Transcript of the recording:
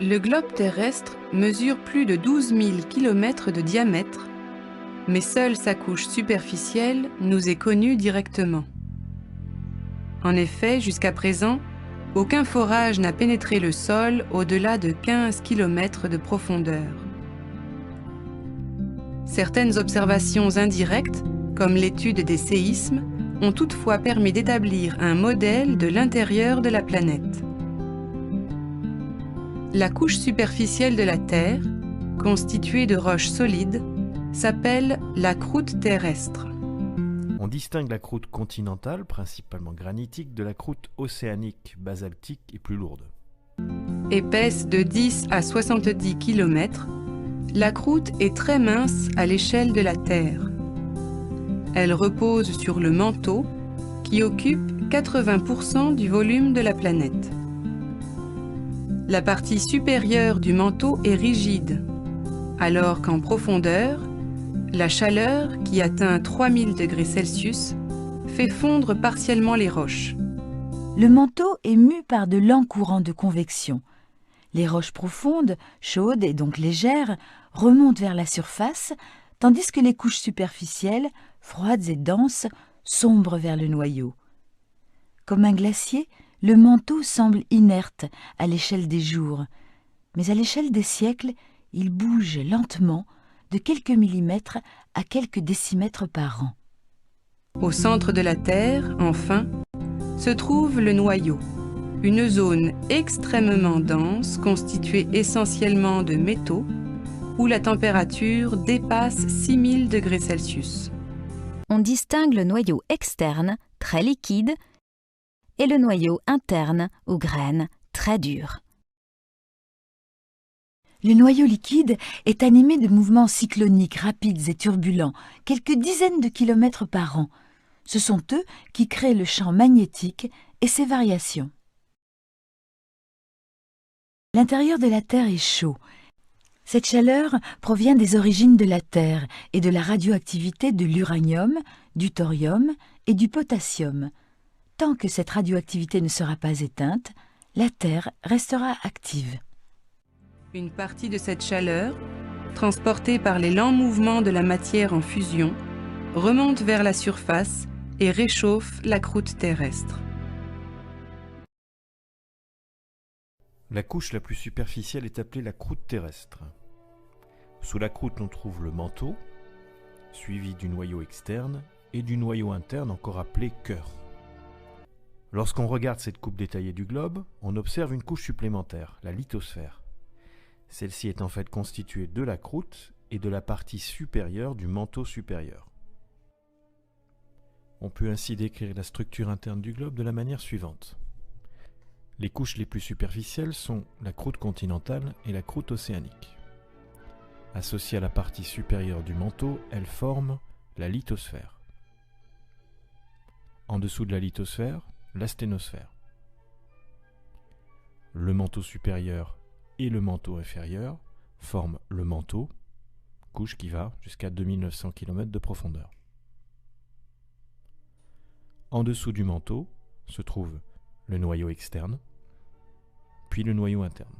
Le globe terrestre mesure plus de 12 000 km de diamètre, mais seule sa couche superficielle nous est connue directement. En effet, jusqu'à présent, aucun forage n'a pénétré le sol au-delà de 15 km de profondeur. Certaines observations indirectes, comme l'étude des séismes, ont toutefois permis d'établir un modèle de l'intérieur de la planète. La couche superficielle de la Terre, constituée de roches solides, s'appelle la croûte terrestre. On distingue la croûte continentale, principalement granitique, de la croûte océanique, basaltique et plus lourde. Épaisse de 10 à 70 km, la croûte est très mince à l'échelle de la Terre. Elle repose sur le manteau, qui occupe 80% du volume de la planète. La partie supérieure du manteau est rigide, alors qu'en profondeur, la chaleur, qui atteint 3000 degrés Celsius, fait fondre partiellement les roches. Le manteau est mu par de lents courants de convection. Les roches profondes, chaudes et donc légères, remontent vers la surface, tandis que les couches superficielles, froides et denses, sombrent vers le noyau. Comme un glacier, le manteau semble inerte à l'échelle des jours, mais à l'échelle des siècles, il bouge lentement de quelques millimètres à quelques décimètres par an. Au centre de la Terre, enfin, se trouve le noyau, une zone extrêmement dense constituée essentiellement de métaux, où la température dépasse 6000 degrés Celsius. On distingue le noyau externe, très liquide, et le noyau interne, aux graines, très dur. Le noyau liquide est animé de mouvements cycloniques rapides et turbulents, quelques dizaines de kilomètres par an. Ce sont eux qui créent le champ magnétique et ses variations. L'intérieur de la Terre est chaud. Cette chaleur provient des origines de la Terre et de la radioactivité de l'uranium, du thorium et du potassium. Tant que cette radioactivité ne sera pas éteinte, la Terre restera active. Une partie de cette chaleur, transportée par les lents mouvements de la matière en fusion, remonte vers la surface et réchauffe la croûte terrestre. La couche la plus superficielle est appelée la croûte terrestre. Sous la croûte, on trouve le manteau, suivi du noyau externe et du noyau interne encore appelé cœur. Lorsqu'on regarde cette coupe détaillée du globe, on observe une couche supplémentaire, la lithosphère. Celle-ci est en fait constituée de la croûte et de la partie supérieure du manteau supérieur. On peut ainsi décrire la structure interne du globe de la manière suivante. Les couches les plus superficielles sont la croûte continentale et la croûte océanique. Associées à la partie supérieure du manteau, elles forment la lithosphère. En dessous de la lithosphère, la sténosphère. Le manteau supérieur et le manteau inférieur forment le manteau, couche qui va jusqu'à 2900 km de profondeur. En dessous du manteau se trouve le noyau externe, puis le noyau interne.